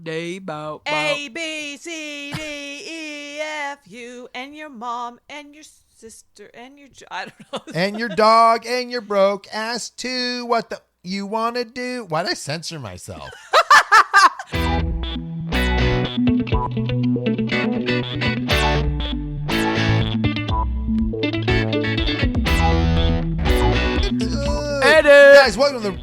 day bow. A, B, C, D, E, F, U, and your mom, and your sister, and your... I don't know. And your dog, and your broke ass too. What the... You want to do? Why'd I censor myself? Guys, welcome to the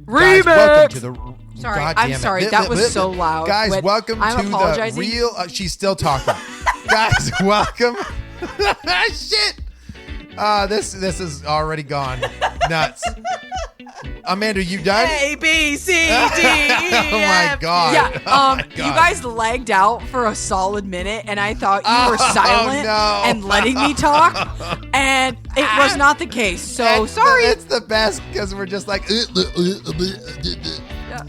Remix. welcome to the Sorry, God I'm damn it. sorry. That was so loud. Guys, When welcome I'm to apologizing. the real. She's still talking. Guys, welcome. Shit. This is already gone nuts. Amanda, you done? A, B, C, D, E, F. Oh my God. Yeah, Oh my God. you guys lagged out for a solid minute, and I thought you were silent no. and letting me talk, and it was not the case. So sorry. It's the best because we're just like. Yeah.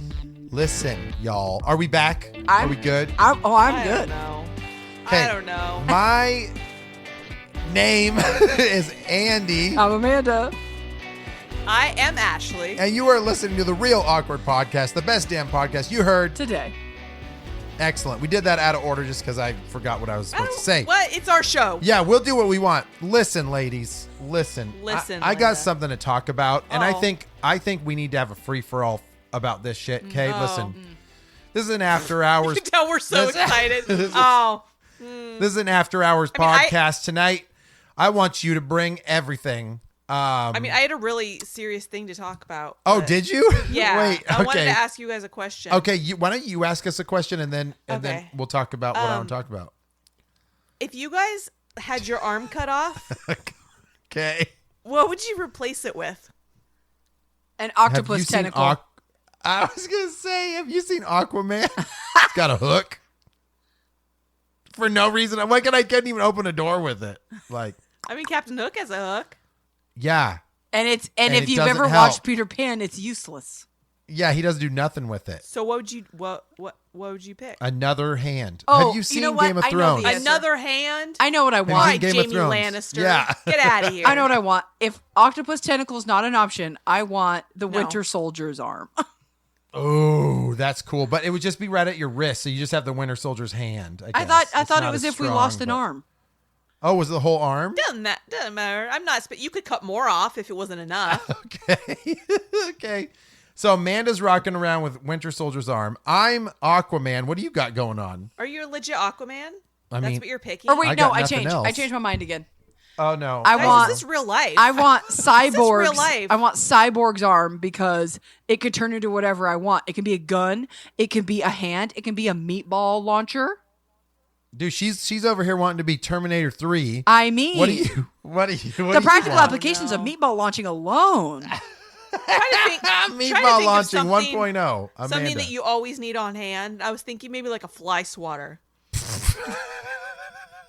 Listen, y'all. Are we back? I'm- Are we good? I'm I good. don't know. Okay. I don't know. My name is Andy. I'm Amanda. I am Ashley. And you are listening to the Real Awkward Podcast, the best damn podcast you heard. Today. Excellent. We did that out of order just because I forgot what I was supposed to say. What? It's our show. Yeah, we'll do what we want. Listen, ladies. Listen. Listen, I got Linda. something to talk about, and Oh. I think we need to have a free for all about this shit. Okay, Oh. listen. This is an after hours. You can tell we're so This- excited. this is- Oh. This is an after hours I mean, podcast tonight. I want you to bring everything. I mean, I had a really serious thing to talk about. Oh, but- did you? Yeah. Wait. I wanted Okay. to ask you guys a question. Okay. Why don't you ask us a question and then Okay. we'll talk about what I want to talk about. If you guys had your arm cut off, Okay. what would you replace it with? An Have octopus you seen tentacle. I was gonna say, have you seen Aquaman? It's got a hook for no reason. I'm like, I couldn't even open a door with it. Like, I mean, Captain Hook has a hook. yeah, and And if it you've doesn't ever help. watched Peter Pan, it's useless. yeah. He doesn't do nothing with it. So what would you what would you pick? Another hand. Oh, have you you seen know what? Game of I know Thrones? the answer. Another hand? I know what I Have you want. seen Right, Game of Jamie Thrones? Lannister. Yeah. Get out of here. I know what I want. If octopus tentacle's not an option, I want the No. Winter Soldier's arm. Oh, that's cool. But it would just be right at your wrist, so you just have the Winter Soldier's hand. I thought guess. It's it not was as if we strong, lost an but- arm. Oh, was it the whole arm? Doesn't matter. I'm not. But you could cut more off if it wasn't enough. Okay. Okay. So Amanda's rocking around with Winter Soldier's arm. I'm Aquaman. What do you got going on? Are you a legit Aquaman? I That's mean- what you're picking. Or I wait, got no, I nothing changed. else. I changed my mind again. Oh no. I Guys, want- this is real life. I want is Cyborg's. real life. I want Cyborg's arm because it could turn into whatever I want. It can be a gun. It can be a hand. It can be a meatball launcher. Dude, she's over here wanting to be Terminator 3. I mean, What do you the practical want? applications of no. meatball launching alone. trying to think of Meatball launching something- 1.0. Amanda. Something that you always need on hand. I was thinking maybe like a fly swatter.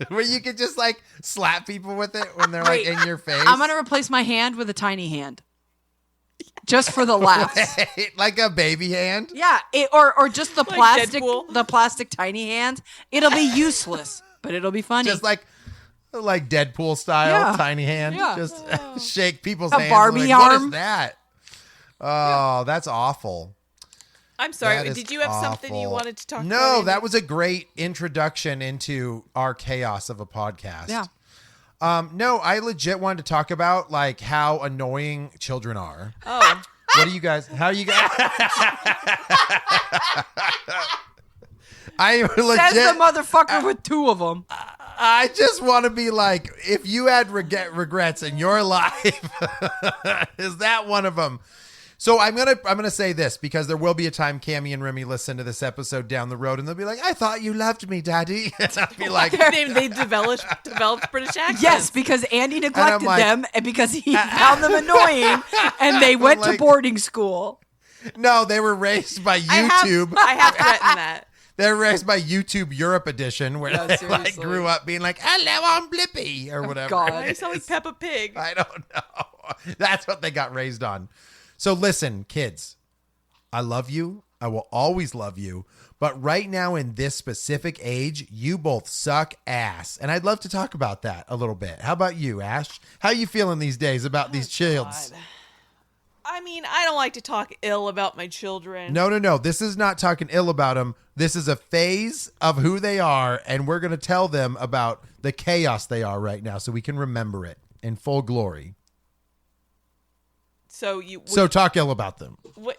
Where you could just like slap people with it when they're like Wait, in your face. I'm gonna replace my hand with a tiny hand, just for the laughs. like a baby hand. Yeah, or just the Like plastic, Deadpool. the plastic tiny hands. It'll be useless, but it'll be funny. Just like Deadpool style, Yeah. tiny hand. Yeah. Just shake people's A hands. Barbie like, what arm. is that? Oh, that's awful. I'm sorry. That is Did you have something you awful. wanted to talk about? No, Andy? that was a great introduction into our chaos of a podcast. Yeah. No, I legit wanted to talk about like how annoying children are. Oh, What do you guys? How do you guys? I Says the legit. motherfucker with two of them. I just want to be like, if you had regrets in your life, is that one of them? So I'm gonna say this because there will be a time Cammie and Remy listen to this episode down the road and they'll be like, I thought you loved me, Daddy. And I'll be like, they developed British accents. Yes, because Andy neglected like- them and because he found them annoying, and they went to like- boarding school. no, they were raised by YouTube. I have threatened that. They're raised by YouTube Europe edition where Yeah, they like seriously. grew up being like, hello, I'm Blippy or whatever. God. I sound like Peppa Pig. I don't know. That's what they got raised on. So listen, kids, I love you. I will always love you. But right now in this specific age, you both suck ass. And I'd love to talk about that a little bit. How about you, Ash? How you feeling these days about these childs? I mean, I don't like to talk ill about my children. No. This is not talking ill about them. This is a phase of who they are, and we're going to tell them about the chaos they are right now so we can remember it in full glory. So you. So talk ill about them. What,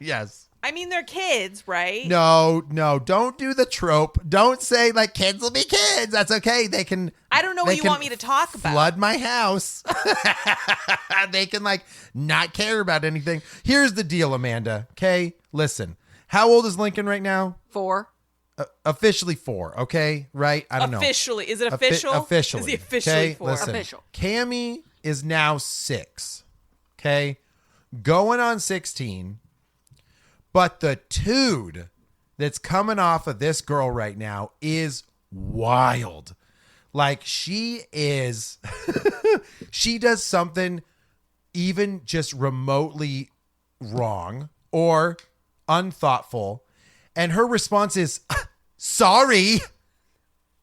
Yes. I mean, they're kids, right? No. Don't do the trope. Don't say like kids will be kids. That's okay. They can. I don't know they what you can want me to talk about. Flood my house. They can like not care about anything. Here's the deal, Amanda. Okay, listen. How old is Lincoln right now? 4. Officially 4. Okay, right? I don't know. Officially. Is it official? Officially. Is he officially Okay, 4? listen. Official. Cammy is now 6. Okay, going on 16. But the tude that's coming off of this girl right now is wild. Like she is, she does something even just remotely wrong or unthoughtful. And her response is, sorry.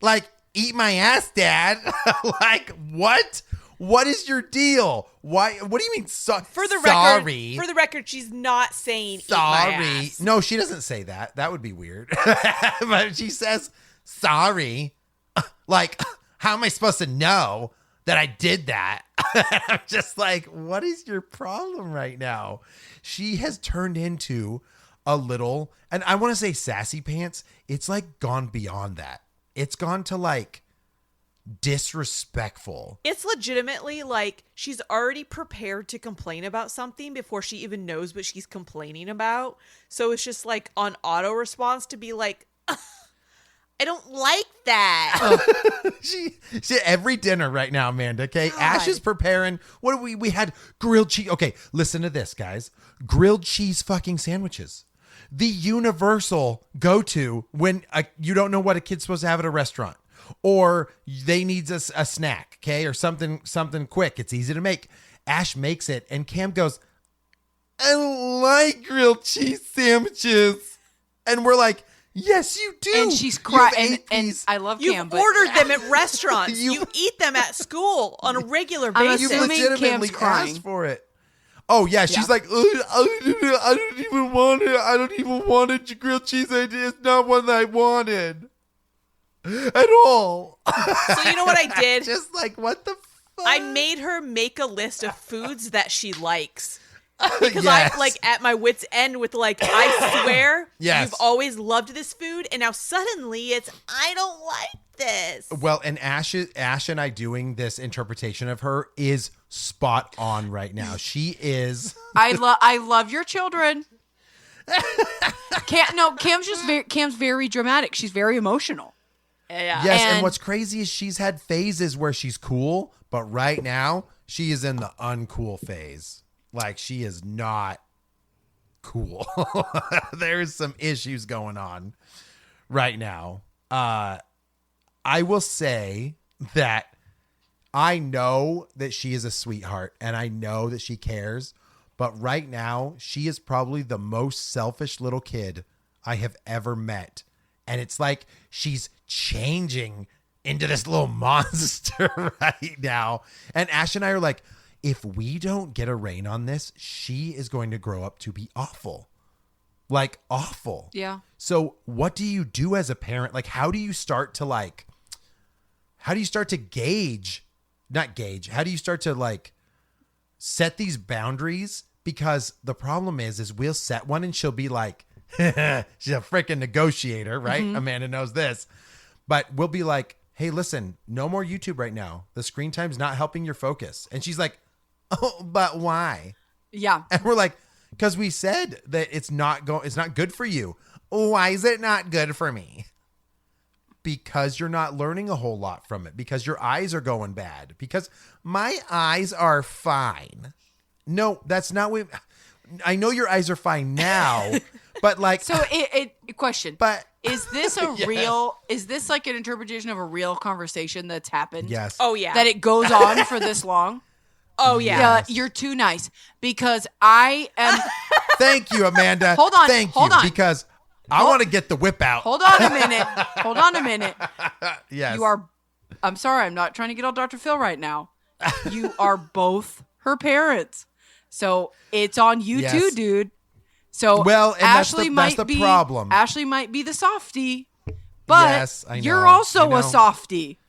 Like, eat my ass, Dad. Like, what? What is your deal? Why? What do you mean? For the sorry. record, she's not saying Sorry. eat my ass. No, she doesn't say that. That would be weird. But she says, sorry. Like, how am I supposed to know that I did that? I'm just like, what is your problem right now? She has turned into a little, and I want to say sassy pants. It's like gone beyond that. It's gone to like disrespectful. It's legitimately like she's already prepared to complain about something before she even knows what she's complaining about. So it's just like on auto response to be like, I don't like that. She every dinner right now, Amanda. Okay, Ash is preparing. What do we had grilled cheese. Okay, listen to this, guys. Grilled cheese fucking sandwiches. The universal go-to when you don't know what a kid's supposed to have at a restaurant, or they need a snack, okay, or something quick. It's easy to make. Ash makes it, and Cam goes, I don't like grilled cheese sandwiches, and we're like, yes, you do. And she's You've crying. ate And these. I love You've Cam, but ordered them at restaurants. You- You eat them at school on a regular I'm basis. You assuming legitimately Cam's crying. asked for it. Oh yeah, she's like, I don't even want it. I don't even want it. Grilled cheese idea is not one that I wanted at all. So you know what I did? Just like, what the fuck? I made her make a list of foods that she likes. Because Yes. I'm like at my wit's end with like, I swear Yes. you've always loved this food, and now suddenly it's I don't like this. Well, and Ash and I doing this interpretation of her is spot on right now. She is. I love your children. Cam's very dramatic. She's very emotional. Yeah. Yes, and And- what's crazy is she's had phases where she's cool, but right now she is in the uncool phase. Like, she is not cool. There's some issues going on right now. I will say that I know that she is a sweetheart and I know that she cares, but right now she is probably the most selfish little kid I have ever met. And it's like she's changing into this little monster right now. And Ash and I are like, if we don't get a rein on this, she is going to grow up to be awful. Like, awful. Yeah. So what do you do as a parent? Like, how do you start to how do you start to how do you start to like set these boundaries? Because the problem is we'll set one and she'll be like, she's a freaking negotiator, right? Amanda knows this. But we'll be like, hey, listen, no more YouTube right now. The screen time's not helping your focus. And she's like, oh, but why? Yeah. And we're like, because we said that it's not good for you. Why is it not good for me? Because you're not learning a whole lot from it. Because your eyes are going bad. Because my eyes are fine. No, that's not what. I know your eyes are fine now, but like. So question. But is this a Yes. real? Is this like an interpretation of a real conversation that's happened? Yes. Oh yeah. That it goes on for this long? Oh yeah. Yeah, Yes. you're too nice because I am. Thank you, Amanda. Hold on, Thank hold you. on. Because I want to get the whip out. Hold on a minute. Hold on a minute. Yes. You are. I'm sorry. I'm not trying to get all Dr. Phil right now. You are both her parents. So it's on you Yes. too, dude. So Well, and that's Ashley the might be problem. Ashley might be the softie, but Yes, I you're know, also I a know. softie.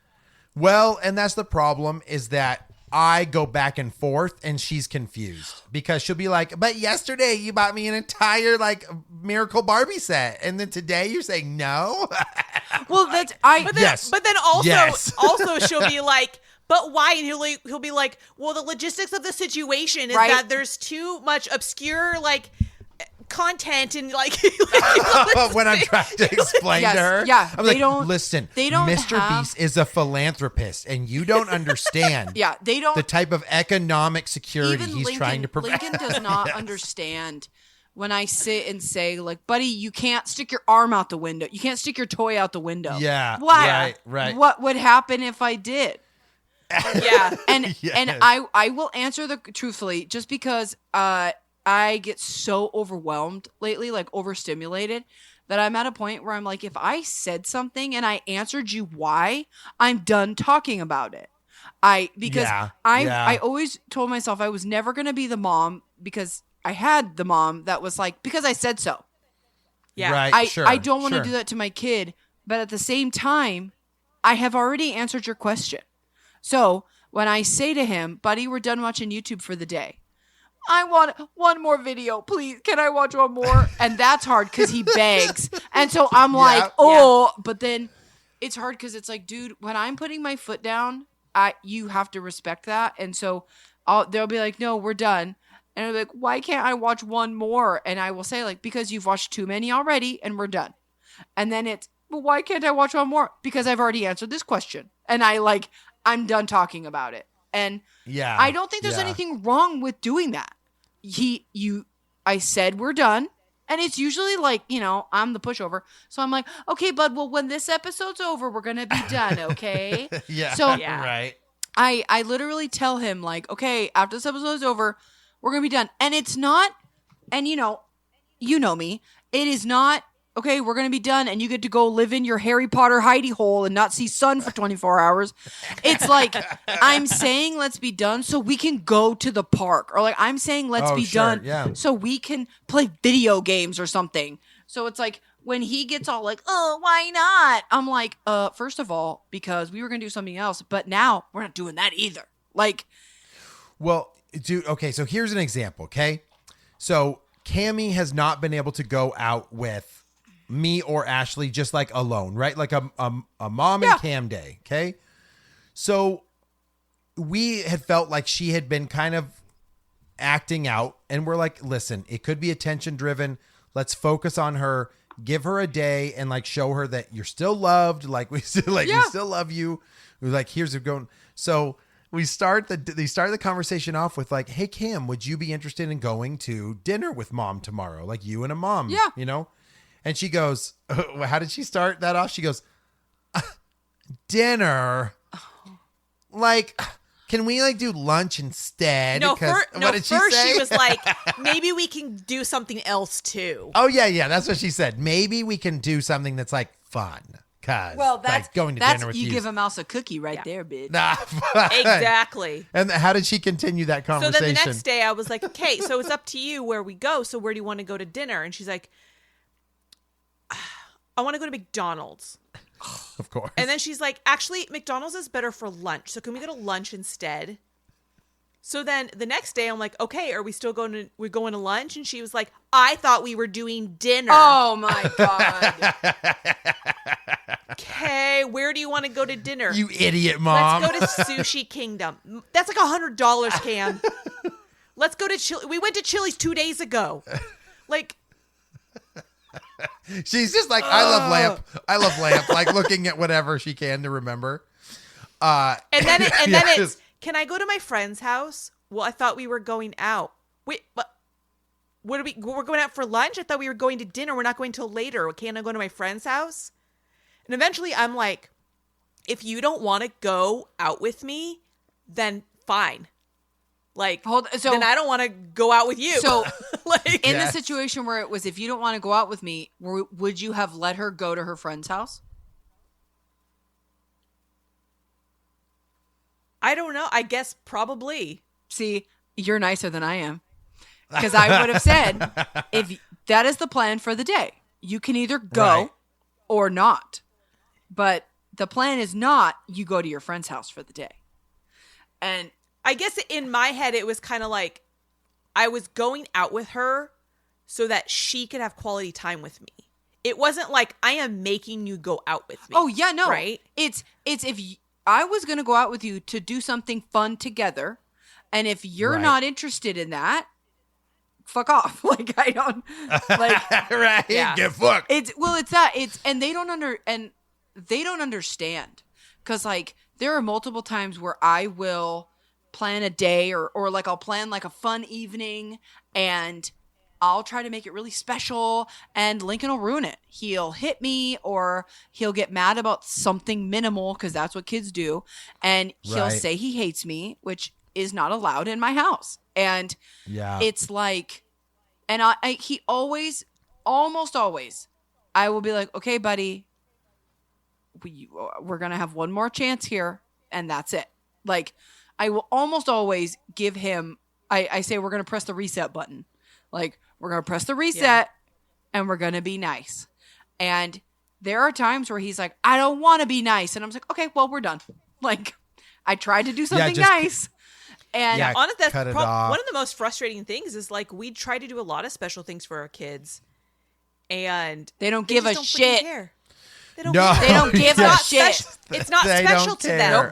Well, and that's the problem is that I go back and forth and she's confused because she'll be like, but yesterday you bought me an entire like Miracle Barbie set. And then today you're saying no. Well, that's I. But then, Yes. but then also, Yes. also she'll be like, but why? And he'll be like, well, the logistics of the situation is Right. that there's too much obscure like content and like When I'm trying to explain Yes, to her. yeah, I'm they like, don't- listen, they don't Mr. have- Beast is a philanthropist and you don't understand Yeah, they don't. the type of economic security Even he's Lincoln, trying to provide. Lincoln does not understand when I sit and say, like, buddy, you can't stick your arm out the window. You can't stick your toy out the window. Yeah, Why? right. What would happen if I did? yeah. And Yes. and I will answer the truthfully just because I get so overwhelmed lately, like overstimulated, that I'm at a point where I'm like, if I said something and I answered you why, I'm done talking about it. Because Yeah, I yeah. I always told myself I was never gonna be the mom because I had the mom that was like, because I said so. Yeah. Right. I don't want to sure. do that to my kid, but at the same time, I have already answered your question. So when I say to him, buddy, we're done watching YouTube for the day. I want one more video, please. Can I watch one more? And that's hard because he begs. And so I'm like, oh, but then it's hard because it's like, dude, when I'm putting my foot down, you have to respect that. And so they'll be like, no, we're done. And I'll be like, why can't I watch one more? And I will say, like, because you've watched too many already and we're done. And then it's, well, why can't I watch one more? Because I've already answered this question. And I'm done talking about it. And Yeah. I don't think there's yeah. anything wrong with doing that. I said we're done. And it's usually like, I'm the pushover. So I'm like, okay, bud, well, when this episode's over, we're going to be done, okay? Yeah. So Yeah. Right. I literally tell him, like, okay, after this episode is over, we're going to be done. And it's not, and you know me, it is not, okay, we're going to be done and you get to go live in your Harry Potter hidey hole and not see sun for 24 hours. It's like, I'm saying let's be done so we can go to the park. Or like, I'm saying let's Oh, be sure, done yeah. so we can play video games or something. So it's like, when he gets all like, oh, why not? I'm like, first of all, because we were going to do something else, but now we're not doing that either. Like, Well, dude, okay, so here's an example, okay? So Cammie has not been able to go out with me or Ashley just like alone, right? Like a mom Yeah. and Cam day, okay? So we had felt like she had been kind of acting out and we're like, listen, it could be attention driven. Let's focus on her, give her a day and like show her that you're still loved. Like we still we still love you. We're like, here's it going. So they start the conversation off with like, hey Cam, would you be interested in going to dinner with mom tomorrow? Like you and a mom, Yeah. And she goes, how did she start that off? She goes, dinner. Like, can we like do lunch instead? No, 'Cause- what did first say? she was like, maybe we can do something else too. Oh yeah, that's what she said. Maybe we can do something that's like fun. Cause like going to dinner with you. you give a mouse a cookie right there, bitch. Nah, Exactly. And how did she continue that So conversation? then the next day I was like, okay, so it's up to you where we go. So where do you want to go to dinner? And she's like, I want to go to McDonald's. Of course. And then she's like, actually, McDonald's is better for lunch. So can we go to lunch instead? So then the next day I'm like, okay, are we still going to lunch? And she was like, I thought we were doing dinner. Oh my God. Okay, where do you want to go to dinner? You idiot, mom. Let's go to Sushi Kingdom. That's like $100, Cam. Let's go to Chili. We went to Chili's 2 days ago. Like, She's just like, I love lamp. I love lamp. Like looking at whatever she can to remember. and then Yes. it's, can I go to my friend's house? Well, I thought we were going out. Wait, but what are we? We're going out for lunch? I thought we were going to dinner. We're not going till later. Can't I go to my friend's house? And eventually I'm like, if you don't want to go out with me, then fine. Like, So then I don't want to go out with you. So, like, in Yes. the situation where it was, if you don't want to go out with me, would you have let her go to her friend's house? I don't know. I guess probably. See, you're nicer than I am. Because I would have said, if that is the plan for the day, you can either go Right. or not. But the plan is not you go to your friend's house for the day. And I guess in my head, it was kind of like I was going out with her so that she could have quality time with me. It wasn't like I am making you go out with me. oh yeah, no, Right? It's I was gonna go out with you to do something fun together, and if you're Right. not interested in that, fuck off. Like I don't like. Right? Yeah. Get fucked. It's that and they don't understand because like there are multiple times where I will plan a day or like I'll plan like a fun evening and I'll try to make it really special and Lincoln will ruin it. He'll hit me or he'll get mad about something minimal because that's what kids do, and he'll Right. say he hates me, which is not allowed in my house. And Yeah. it's like, and he always, almost always, I will be like, okay, buddy, we're going to have one more chance here. And that's it. Like, I will almost always give him, I say, we're going to press the reset button. Like, we're going to press the reset and we're going to be nice. And there are times where he's like, I don't want to be nice. And I'm like, okay, well, we're done. Like, I tried to do something just- nice. And Yeah. Honestly, that's Cut it off. one of the most frustrating things is like we try to do a lot of special things for our kids, and they don't they give just a don't freaking shit. care. They don't. No. care. They don't give It's a not shit. special. It's not They special don't to care.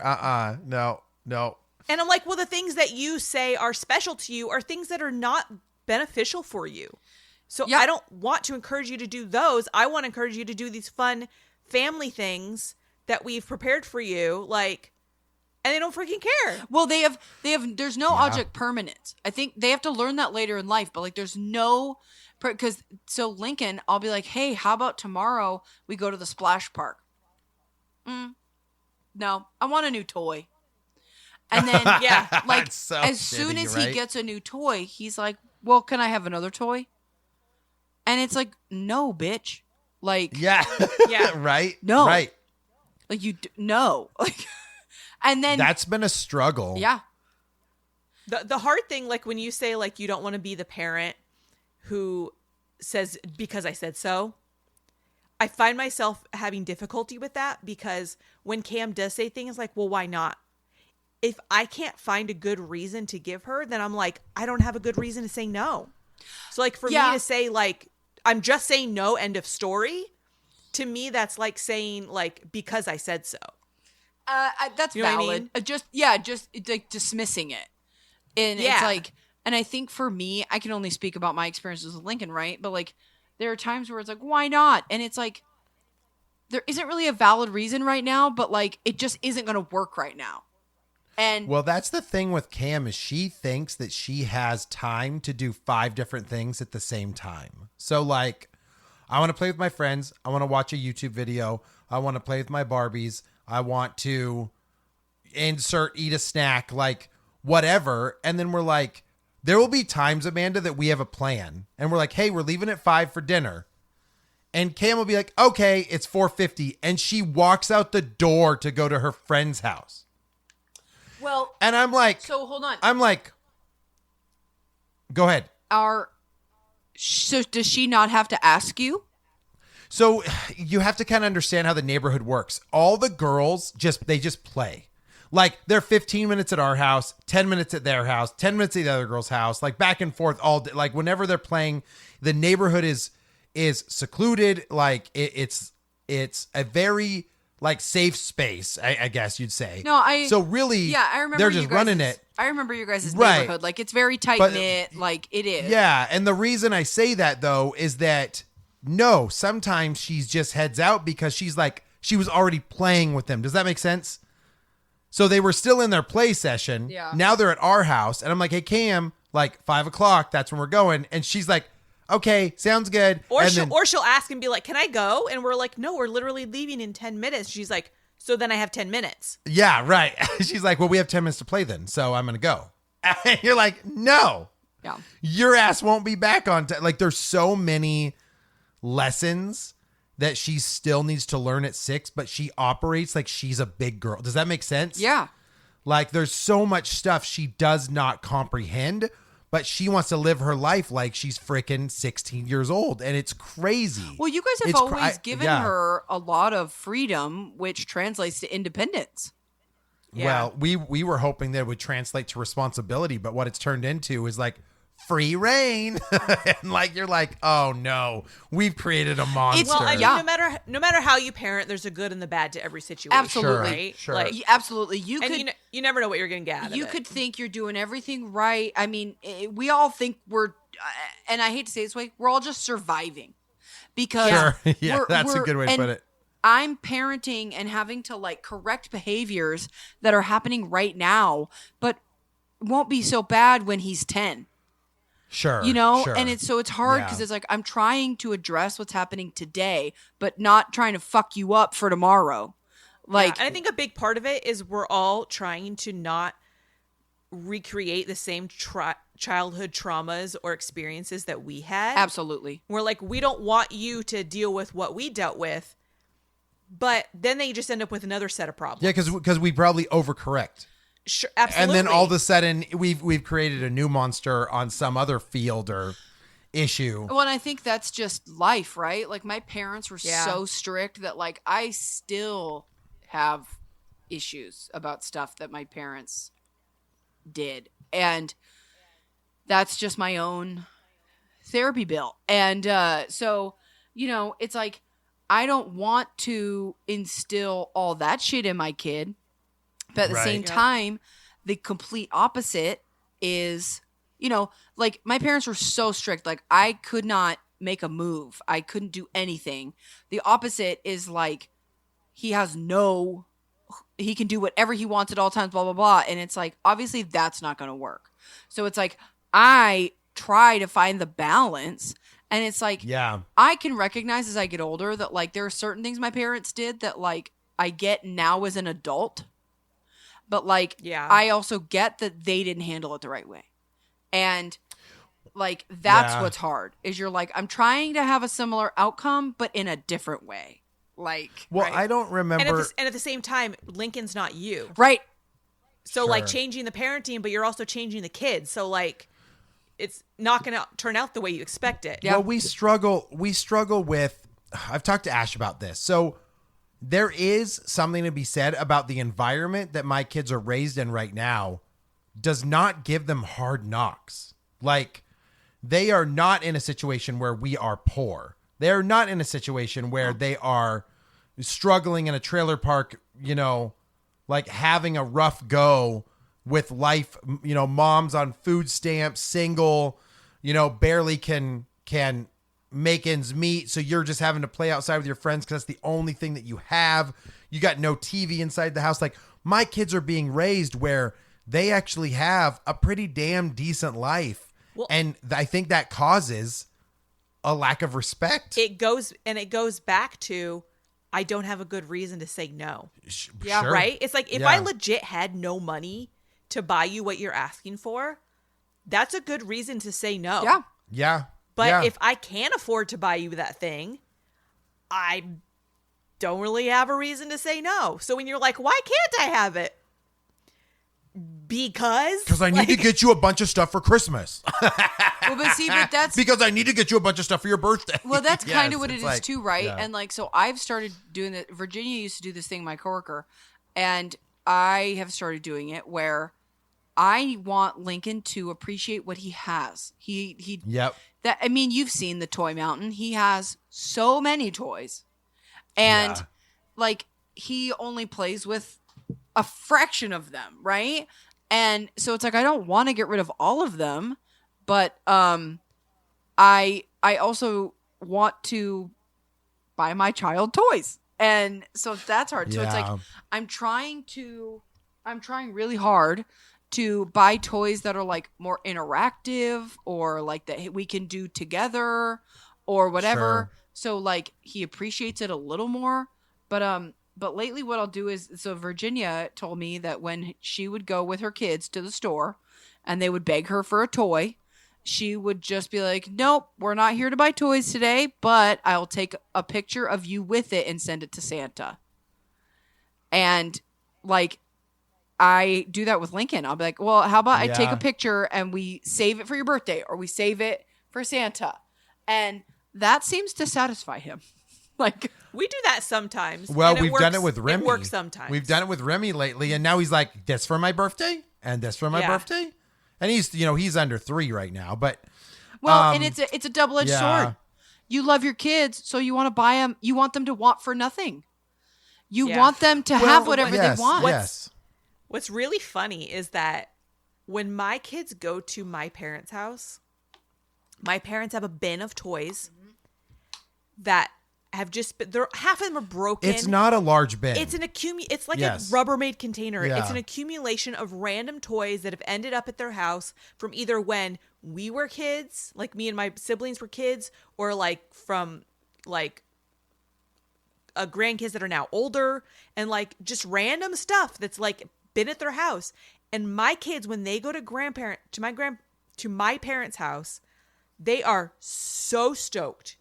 them. No. And I'm like, well, the things that you say are special to you are things that are not beneficial for you. So Yeah. I don't want to encourage you to do those. I want to encourage you to do these fun family things that we've prepared for you. Like, and they don't freaking care. Well, there's no object permanence. I think they have to learn that later in life, but like there's no, because so Lincoln, I'll be like, hey, how about tomorrow we go to the splash park? No, I want a new toy. And then, Yeah. like It's so as soon shitty, as right? he gets a new toy, he's like, well, can I have another toy? And it's like, no, bitch. Like, Yeah. Yeah. Right? No. Right. like no. Like, and then, That's been a struggle. yeah. The hard thing, like when you say like you don't want to be the parent who says because I said so, I find myself having difficulty with that because when Cam does say things like, well, why not? If I can't find a good reason to give her, then I'm like, I don't have a good reason to say no. So like for Yeah. me to say like, I'm just saying no, end of story. To me, that's like saying like, because I said so. That's You know what I valid. mean? Just like dismissing it, and it's Yeah. like, and I think for me, I can only speak about my experiences with Lincoln, right? But like, there are times where it's like, why not? And it's like, there isn't really a valid reason right now, but like, it just isn't going to work right now. And Well, that's the thing with Cam is she thinks that she has time to do 5 different things at the same time. So like, I want to play with my friends. I want to watch a YouTube video. I want to play with my Barbies. I want to eat a snack, like whatever. And then we're like, there will be times, Amanda, that we have a plan and we're like, hey, we're leaving at 5 for dinner. And Cam will be like, okay, it's 4:50. And she walks out the door to go to her friend's house. well, And I'm like, so hold on. I'm like, go ahead. So does she not have to ask you? So you have to kind of understand how the neighborhood works. All the girls just play. Like they're 15 minutes at our house, 10 minutes at their house, 10 minutes at the other girl's house, like back and forth all day. Like whenever they're playing, the neighborhood is secluded. Like it's a very like safe space, I guess you'd say. So really, Yeah, I remember. they're you just guys' running it. I remember your guys' Right. neighborhood. Like it's very tight knit. Like it is. Yeah, and the reason I say that though is that no, sometimes she's just heads out because she's like she was already playing with them. Does that make sense? So they were still in their play session. Yeah. Now they're at our house, and I'm like, hey Cam, like 5 o'clock, that's when we're going, and she's like, okay, sounds good. Or and she'll ask and be like, can I go? And we're like, no, we're literally leaving in 10 minutes. She's like, so then I have 10 minutes. yeah, right. She's like, well, we have 10 minutes to play then, so I'm gonna go. And you're like, no. Yeah. Your ass won't be back on time. Like there's so many lessons that she still needs to learn at 6, but she operates like she's a big girl. Does that make sense? Yeah. Like there's so much stuff she does not comprehend, but she wants to live her life like she's freaking 16 years old, and it's crazy. Well, you guys have It's always given yeah. her a lot of freedom, which translates to independence. Yeah. Well, we were hoping that it would translate to responsibility, but what it's turned into is like free reign. And like you're like, oh no, we've created a monster. Well, I mean, Yeah. no matter how you parent, there's a good and the bad to every situation. Absolutely. right? Sure. Like, Absolutely. You and could you never know what you're going to get out of you it. could think you're doing everything right. I mean, we all think we're, and I hate to say it this way, we're all just surviving because Sure. Yeah, we're- that's a we're- good way to and put it. I'm parenting and having to like correct behaviors that are happening right now, but won't be so bad when he's 10. Sure. You know, sure. and it's hard because Yeah. it's like I'm trying to address what's happening today, but not trying to fuck you up for tomorrow. Like, and I think a big part of it is we're all trying to not recreate the same childhood traumas or experiences that we had. absolutely. We're like, we don't want you to deal with what we dealt with, but then they just end up with another set of problems. Yeah, because we probably overcorrect. Sure, absolutely. And then all of a sudden we've created a new monster on some other field or issue. Well, and I think that's just life, right? Like my parents were Yeah. so strict that like I still have issues about stuff that my parents did. And that's just my own therapy bill. And so, you know, it's like I don't want to instill all that shit in my kid. But at the Right. same Yeah. time, the complete opposite is, you know, like my parents were so strict. Like I could not make a move. I couldn't do anything. The opposite is like he can do whatever he wants at all times, blah, blah, blah. And it's like, obviously that's not going to work. So it's like, I try to find the balance. And it's like, Yeah. I can recognize as I get older that like there are certain things my parents did that like I get now as an adult. But like Yeah. I also get that they didn't handle it the right way. And like that's Yeah. what's hard. Is you're like I'm trying to have a similar outcome but in a different way. Like Well, Right. I don't remember. and at the same time, Lincoln's not you. right. So like Sure. changing the parenting, but you're also changing the kids. So like it's not going to turn out the way you expect it. Yeah. Well, we struggle with, I've talked to Ash about this. So there is something to be said about the environment that my kids are raised in right now does not give them hard knocks. Like they are not in a situation where we are poor. They're not in a situation where they are struggling in a trailer park, you know, like having a rough go with life, you know, mom's on food stamps, single, you know, barely can make ends meet. So you're just having to play outside with your friends because that's the only thing that you have. You got no TV inside the house. Like my kids are being raised where they actually have a pretty damn decent life. Well- And I think that causes a lack of respect. It goes back to I don't have a good reason to say no. Yeah, Sure. Right? It's like if Yeah. I legit had no money to buy you what you're asking for, that's a good reason to say no. Yeah. Yeah. But yeah. if I can't afford to buy you that thing, I don't really have a reason to say no. So when you're like, why can't I have it? Because I need to get you a bunch of stuff for Christmas. Well, but see, but that's Because I need to get you a bunch of stuff for your birthday. well, that's kind Yes, of what it it's is like- too, right? yeah. And like, so I've started doing that. Virginia used to do this thing, my coworker, and I have started doing it where I want Lincoln to appreciate what he has. He Yep. that I mean, you've seen the toy mountain. He has so many toys, and Yeah. like he only plays with a fraction of them, right? And so it's like I don't want to get rid of all of them, but I also want to buy my child toys. And so that's hard. So it's Yeah. like I'm trying really hard to buy toys that are like more interactive or like that we can do together or whatever. Sure. So like he appreciates it a little more. But lately what I'll do is, so Virginia told me that when she would go with her kids to the store and they would beg her for a toy, she would just be like, nope, we're not here to buy toys today, but I'll take a picture of you with it and send it to Santa. And like, I do that with Lincoln. I'll be like, well, how about I take Yeah. a picture and we save it for your birthday or we save it for Santa? And that seems to satisfy him. Like, We do that sometimes. Well, and we've done it works- with Remy. It works sometimes. We've done it with Remy lately, and now he's like, "This for my birthday, and this for my Yeah. birthday," and he's under 3 right now, but well, and it's a double-edged yeah. sword. You love your kids, so you want to buy them. You want them to want for nothing. You Yeah. want them to have whatever yes, they want. Yes, What's really funny is that when my kids go to my parents' house, my parents have a bin of toys that have just been, half of them are broken. it's not a large bin. It's It's like Yes. a Rubbermaid container. Yeah. It's an accumulation of random toys that have ended up at their house from either when we were kids, like me and my siblings were kids, or like from like grandkids that are now older, and like just random stuff that's like been at their house. And my kids, when they go to my parents' house, they are so stoked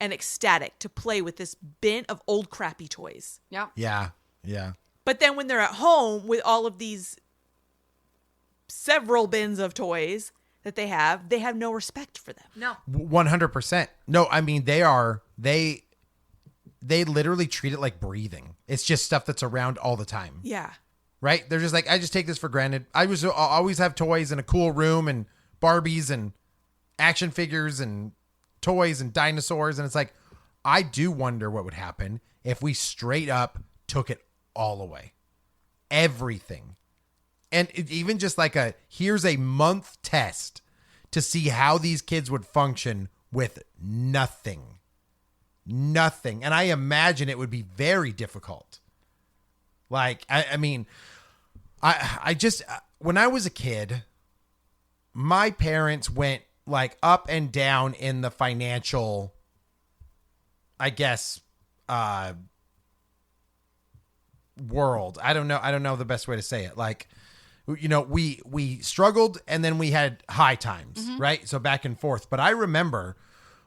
and ecstatic to play with this bin of old crappy toys. Yeah. yeah. But then when they're at home with all of these several bins of toys that they have no respect for them. No. 100%. No, I mean they literally treat it like breathing. It's just stuff that's around all the time. Yeah. Right? They're just like, I just take this for granted. I'll always have toys in a cool room and Barbies and action figures and toys and dinosaurs. And it's like, I do wonder what would happen if we straight up took it all away. Everything. And even just like here's a month test to see how these kids would function with nothing. Nothing. And I imagine it would be very difficult. Like, I mean, I just, when I was a kid, my parents went like up and down in the financial, I guess, world. I don't know the best way to say it. Like, we struggled and then we had high times, right? So back and forth. But I remember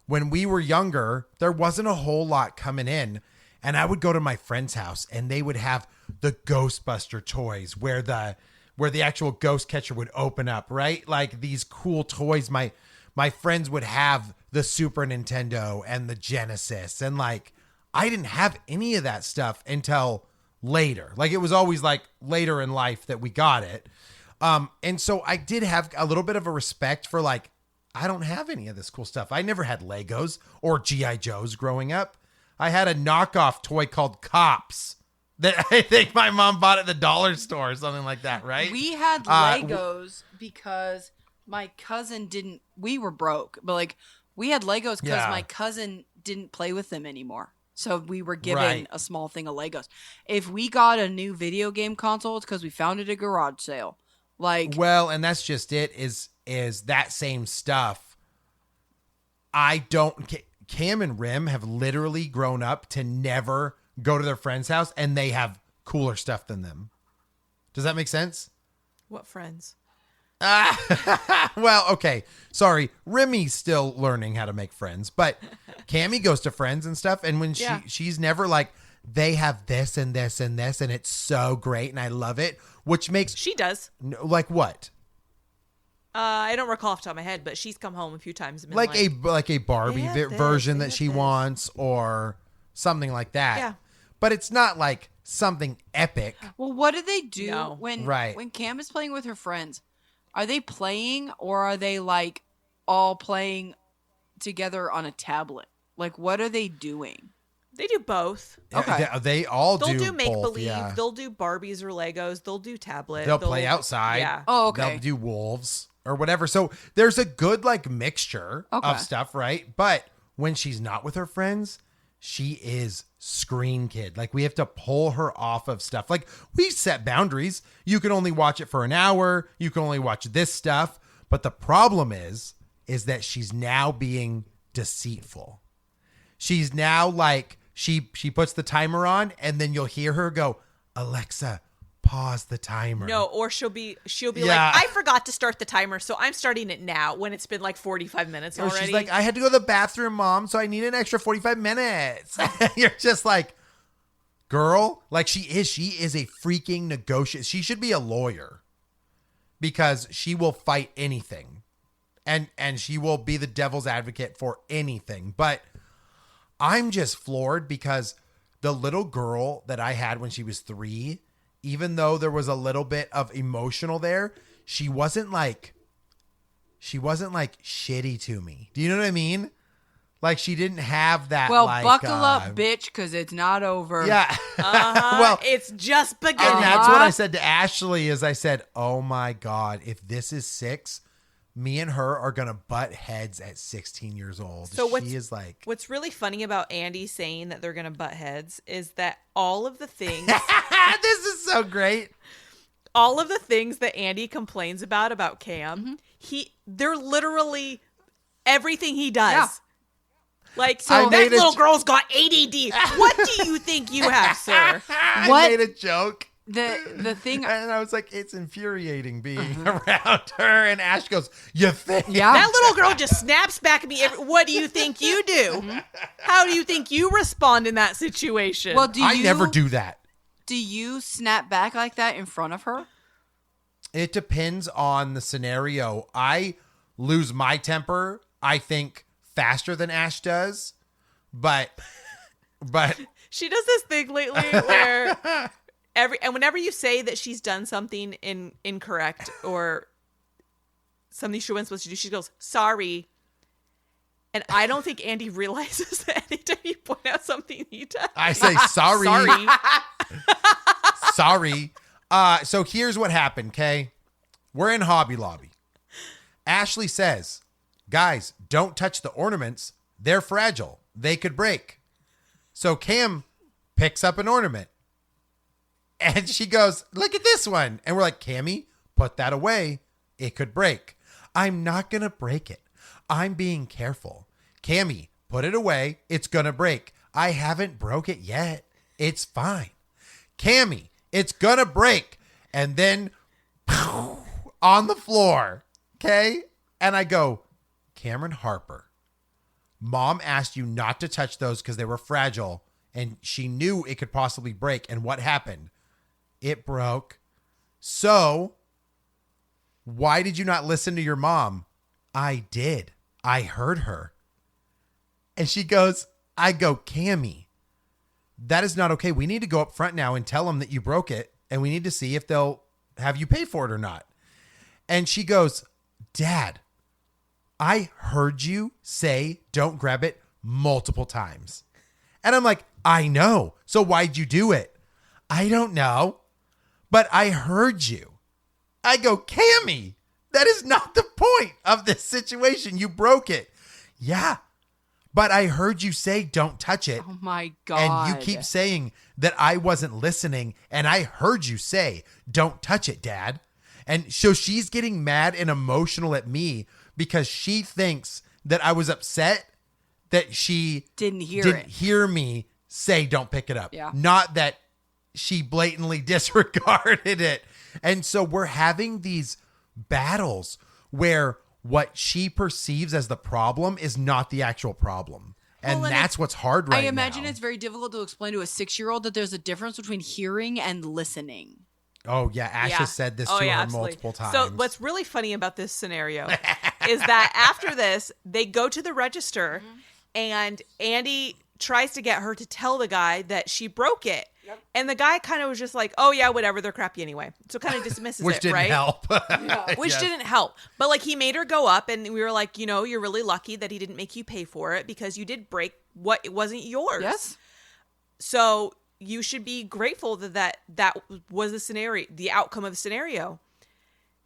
when we were younger, there wasn't a whole lot coming in. And I would go to my friend's house and they would have the Ghostbuster toys where the actual ghost catcher would open up, right? Like these cool toys. My friends would have the Super Nintendo and the Genesis. And like, I didn't have any of that stuff until later. Like it was always like later in life that we got it. And so I did have a little bit of a respect for like, I don't have any of this cool stuff. I never had Legos or G.I. Joes growing up. I had a knockoff toy called Cops that I think my mom bought at the dollar store or something like that, right? We had Legos because my cousin didn't, we were broke, but like we had Legos because Yeah. my cousin didn't play with them anymore. So we were given Right. a small thing of Legos. If we got a new video game console, it's because we found it at a garage sale. Like, Well, and that's just it is that same stuff. Cam and Rim have literally grown up to never go to their friend's house and they have cooler stuff than them. Does that make sense? What friends? Well, okay. Sorry. Remy's still learning how to make friends, but Cammy goes to friends and stuff. And when Yeah. she's never like, they have this and this and this, and it's so great. And I love it, which makes She does. like what? I don't recall off the top of my head, but she's come home a few times and been Like a Barbie They have this, version they that have she this. wants or something like that. Yeah. But it's not like something epic. well, what do they do No. when Right. when Cam is playing with her friends? Are they playing or are they like all playing together on a tablet? Like, what are they doing? They do both. Okay. They all They'll do both, make believe. yeah. They'll do Barbies or Legos. They'll do tablet. They'll play outside. Yeah. Oh, okay. They'll do wolves or whatever. So there's a good like mixture Okay. of stuff, right? But when she's not with her friends, she is screen kid. Like we have to pull her off of stuff. Like we set boundaries. You can only watch it for an hour. You can only watch this stuff. But the problem is that she's now being deceitful. She's now like, she puts the timer on and then you'll hear her go, Alexa, pause the timer. No, or she'll be Yeah. like, I forgot to start the timer, so I'm starting it now when it's been like 45 minutes Or already. she's like, I had to go to the bathroom, Mom, so I need an extra 45 minutes. You're just like, girl, like she is a freaking negotiator. She should be a lawyer because she will fight anything. And she will be the devil's advocate for anything. But I'm just floored because the little girl that I had when she was 3, even though there was a little bit of emotional there, she wasn't like shitty to me. Do you know what I mean? Like she didn't have that. Well, like, buckle up, bitch, because it's not over. Yeah. Well, it's just beginning. And that's what I said to Ashley is I said, oh my God, if this is 6, me and her are going to butt heads at 16 years old. So she is like. What's really funny about Andy saying that they're going to butt heads is that all of the things. This is so great. All of the things that Andy complains about Cam, they're literally everything he does. Yeah. Like, I that made a little girl's got ADD. What do you think you have, sir? I What? made a joke. The thing. And I was like, it's infuriating being around her. And Ash goes, you think? Yeah. That little girl just snaps back at me. What do you think you do? How do you think you respond in that situation? Well, I never do that. Do you snap back like that in front of her? It depends on the scenario. I lose my temper, I think, faster than Ash does. But she does this thing lately where whenever you say that she's done something incorrect or something she wasn't supposed to do, she goes, sorry. And I don't think Andy realizes that anytime you point out something he does. I say sorry. Sorry. Sorry. So here's what happened, okay? We're in Hobby Lobby. Ashley says, guys, don't touch the ornaments. They're fragile. They could break. So Cam picks up an ornament. And she goes, look at this one. And we're like, Cammy, put that away. It could break. I'm not going to break it. I'm being careful. Cammy, put it away. It's going to break. I haven't broke it yet. It's fine. Cammy, it's going to break. And then on the floor. Okay. And I go, Cameron Harper, Mom asked you not to touch those because they were fragile. And she knew it could possibly break. And what happened? It broke. So why did you not listen to your mom? I did. I heard her. And she goes, I go, Cammy, that is not okay. We need to go up front now and tell them that you broke it. And we need to see if they'll have you pay for it or not. And she goes, Dad, I heard you say don't grab it multiple times. And I'm like, I know. So why'd you do it? I don't know. But I heard you. I go, Cammy, that is not the point of this situation. You broke it. Yeah. But I heard you say don't touch it. Oh my God. And you keep saying that I wasn't listening. And I heard you say don't touch it, Dad. And so she's getting mad and emotional at me because she thinks that I was upset that she Didn't hear me say don't pick it up. Yeah. Not that she blatantly disregarded it. And so we're having these battles where what she perceives as the problem is not the actual problem. And Well, and that's what's hard right now. I imagine it's very difficult to explain to a 6-year-old that there's a difference between hearing and listening. Oh, yeah. Ash has said this to her absolutely. multiple times. So what's really funny about this scenario is that after this, they go to the register and Andy tries to get her to tell the guy that she broke it. Yep. And the guy kind of was just like, oh, yeah, whatever. They're crappy anyway. So kind of dismisses Which it, didn't right? help. Which Yes. didn't help. But like he made her go up and we were like, you know, you're really lucky that he didn't make you pay for it because you did break what it wasn't yours. Yes. So you should be grateful that was the scenario, the outcome of the scenario.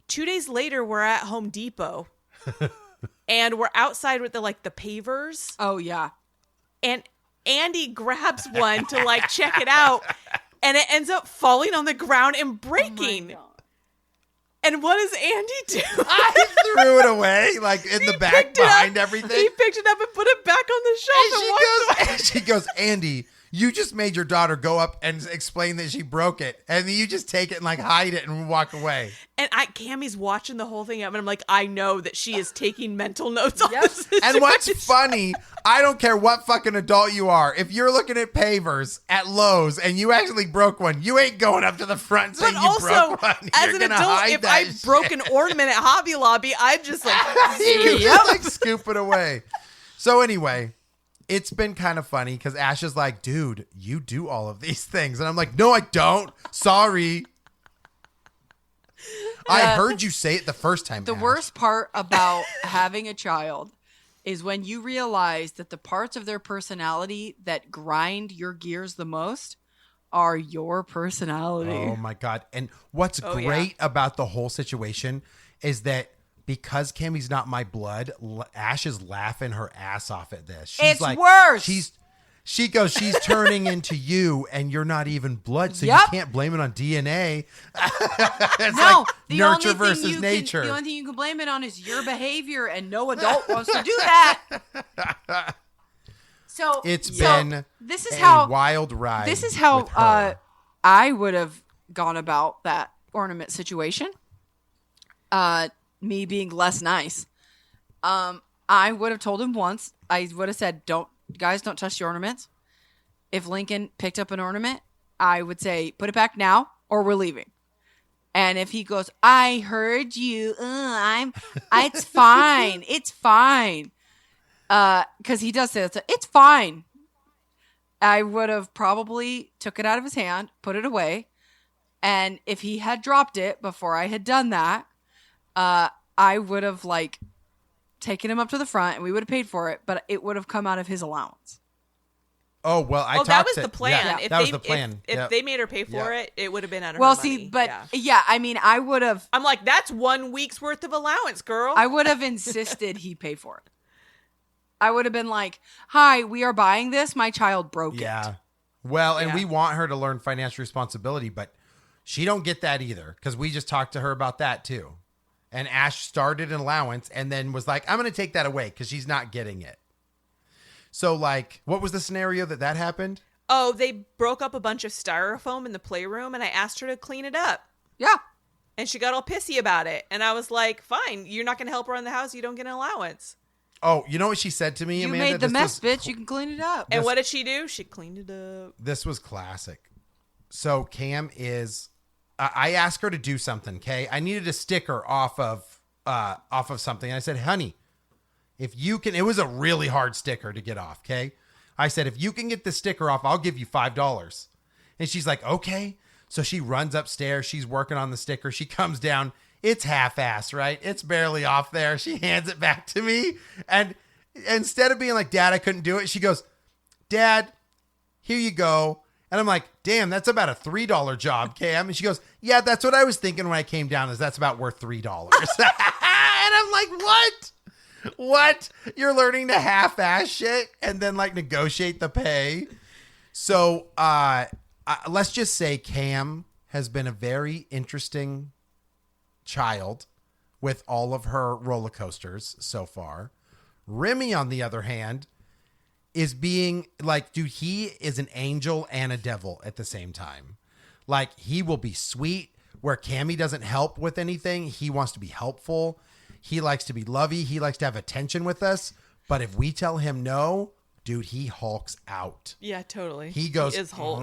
2 days later, we're at Home Depot and we're outside with the pavers, Oh, yeah. and Andy grabs one to check it out, and it ends up falling on the ground and breaking. Oh And what does Andy do? I threw it away, in the back picked it up. behind everything. He picked it up and put it back on the shelf and walked away. And she goes, Andy, You just made your daughter go up and explain that she broke it, and then you just take it and like hide it and walk away. And Cammie's watching the whole thing up, and I'm like, I know that she is taking mental notes on Yep. this. And what's funny, I don't care what fucking adult you are. If you're looking at pavers at Lowe's and you actually broke one, you ain't going up to the front and saying But you also, broke one. as You're an gonna adult, hide if that I shit. broke an ornament at Hobby Lobby, I'd just like, You just like scoop it away. So anyway, it's been kind of funny because Ash is like, dude, you do all of these things. And I'm like, no, I don't. Sorry. I heard you say it the first time. The Ash. worst part about having a child is when you realize that the parts of their personality that grind your gears the most are your personality. Oh my God. And what's Oh, great about the whole situation is that because Cammie's not my blood, Ash is laughing her ass off at this. She's It's like, worse. She goes, she's turning into you and you're not even blood, so you Yep. can't blame it on DNA. It's No, like the nurture only thing versus you nature. the only thing you can blame it on is your behavior, and no adult wants to do that. So It's so been this is a how wild ride. this is how with her. I would have gone about that ornament situation. Me being less nice. I would have told him once. I would have said, don't touch the ornaments. If Lincoln picked up an ornament, I would say, put it back now or we're leaving. And if he goes, I heard you. It's fine. It's fine. Cause he does say that. It's fine. I would have probably took it out of his hand, put it away. And if he had dropped it before I had done that, I would have like taken him up to the front and we would have paid for it, but it would have come out of his allowance. Oh, well, I that talked was to- the plan. Yeah, If that they, was the plan. If Yep. they made her pay for Yeah. it, it would have been out of Well, her see, money. but Yeah. yeah, I mean, I would have I'm like, that's 1 week's worth of allowance, girl. insisted he pay for it. I would have been like, hi, we are buying this. My child broke it. Yeah. Well, and Yeah. we want her to learn financial responsibility, but she don't get that either because we just talked to her about that too. And Ash started an allowance and then was like, I'm going to take that away because she's not getting it. So like, what was the scenario that happened? Oh, they broke up a bunch of styrofoam in the playroom, and I asked her to clean it up. Yeah. And she got all pissy about it. And I was like, fine, you're not going to help around the house. You don't get an allowance. Oh, you know what she said to me, You Amanda? made the This mess, was- bitch. You can clean it up. And what did she do? She cleaned it up. This was classic. So Cam is, I asked her to do something. Okay, I needed a sticker off of something. I said, honey, if you can, it was a really hard sticker to get off. Okay, I said, if you can get the sticker off, I'll give you $5. And she's like, okay. So she runs upstairs. She's working on the sticker. She comes down. It's half-assed, right? It's barely off there. She hands it back to me. And instead of being like, Dad, I couldn't do it, she goes, Dad, here you go. And I'm like, damn, that's about a $3 job, Cam. And she goes, yeah, that's what I was thinking when I came down, is that's about worth $3. And I'm like, what? What? You're learning to half-ass shit and then like negotiate the pay. So let's just say Cam has been a very interesting child with all of her roller coasters so far. Remy, on the other hand, is being like, dude, he is an angel and a devil at the same time. Like, he will be sweet where Cammie doesn't help with anything. He wants to be helpful. He likes to be lovey. He likes to have attention with us. But if we tell him no, dude, he hulks out. Yeah, totally. He goes, He is Hulk.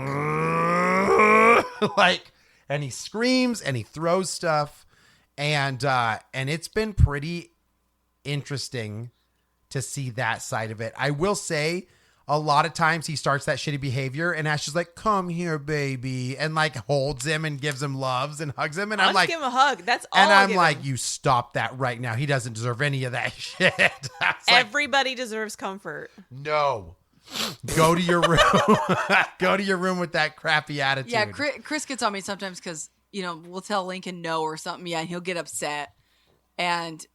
like, and he screams and he throws stuff. And it's been pretty interesting to see that side of it. I will say, a lot of times he starts that shitty behavior and Ash is like, come here, baby, and like holds him and gives him loves and hugs him. And I'll I'm just like, give him a hug. That's all. and I'll I'm give like, him. you stop that right now. He doesn't deserve any of that shit. I was like, Everybody deserves comfort. no, go to your room. Go to your room with that crappy attitude. Yeah, Chris gets on me sometimes because, we'll tell Lincoln no or something. Yeah, and he'll get upset. And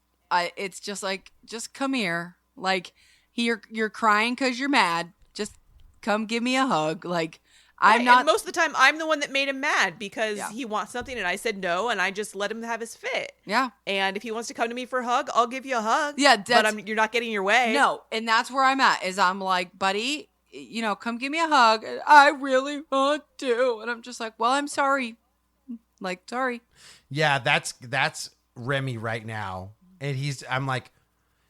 it's just like, just come here. Like, you're crying because you're mad. Just come give me a hug. Like, I'm Right, not. And most of the time, I'm the one that made him mad because Yeah. he wants something, and I said no, and I just let him have his fit. Yeah. And if he wants to come to me for a hug, I'll give you a hug. Yeah, but that's- you're not getting your way. No, and that's where I'm at. Is I'm like, buddy, come give me a hug. And I really want to. And I'm just like, well, I'm sorry. Like, sorry. Yeah, that's Remy right now. And I'm like,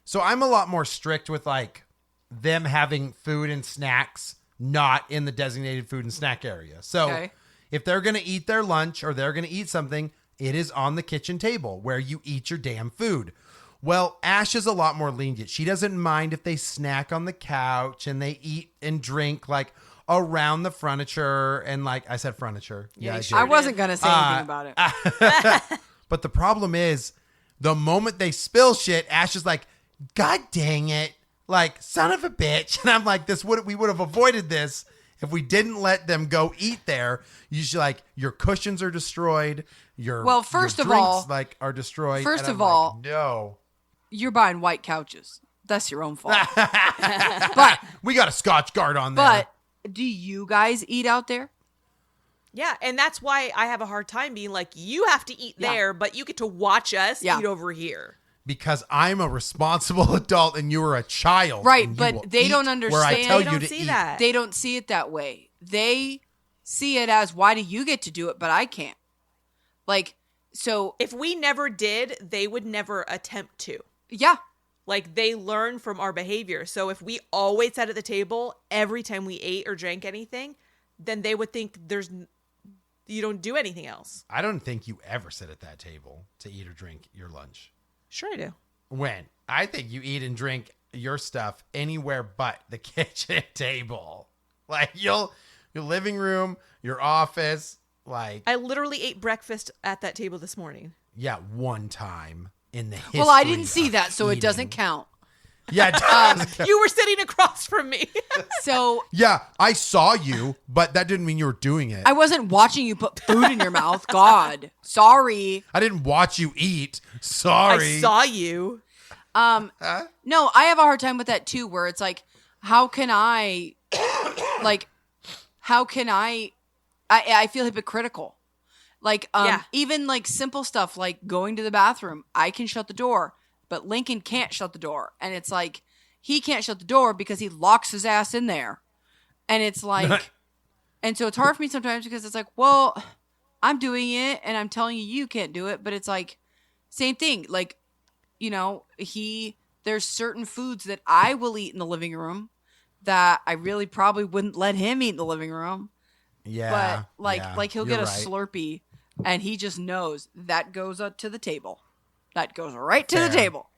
so I'm a lot more strict with like them having food and snacks not in the designated food and snack area. So Okay. if they're going to eat their lunch or they're going to eat something, it is on the kitchen table where you eat your damn food. Well, Ash is a lot more lenient. She doesn't mind if they snack on the couch and they eat and drink like around the furniture. And like I said, furniture. Yeah, you I sure did. I wasn't going to say anything about it. But the problem is the moment they spill shit, Ash is like, God dang it. Like, son of a bitch. And I'm like, we would have avoided this if we didn't let them go eat there. You should like, your cushions are destroyed. Well, first your of drinks, all- like are destroyed. first And of I'm like, all- no. You're buying white couches. That's your own fault. But We got a Scotch Guard on there. But do you guys eat out there? Yeah, and that's why I have a hard time being like, you have to eat Yeah. there, but you get to watch us Yeah. eat over here. Because I'm a responsible adult and you are a child. Right, and you but will they eat don't Where I understand- tell They you don't to see eat. that. They don't see it that way. They see it as, why do you get to do it, but I can't? Like, so, If we never did, they would never attempt to. yeah. Like, they learn from our behavior. So if we always sat at the table every time we ate or drank anything, then they would think you don't do anything else. I don't think you ever sit at that table to eat or drink your lunch. Sure I do. When? I think you eat and drink your stuff anywhere but the kitchen table. Like your living room, your office, like I literally ate breakfast at that table this morning. yeah, one time in the history. Well, I didn't see of that, so it eating. doesn't count. Yeah, it does. You were sitting across from me. So Yeah, I saw you, but that didn't mean you were doing it. I wasn't watching you put food in your mouth. God, sorry. I didn't watch you eat. Sorry. I saw you. No, I have a hard time with that too, where it's like, how can I I feel hypocritical. Like, Yeah. even like simple stuff like going to the bathroom, I can shut the door, but Lincoln can't shut the door. And it's like, he can't shut the door because he locks his ass in there. And it's like, and so it's hard for me sometimes because it's like, well, I'm doing it and I'm telling you, you can't do it. But it's like, same thing. Like, there's certain foods that I will eat in the living room that I really probably wouldn't let him eat in the living room. Yeah. But yeah, like he'll you're get a right. Slurpee and he just knows that goes up to the table. That goes right to Fair. the table.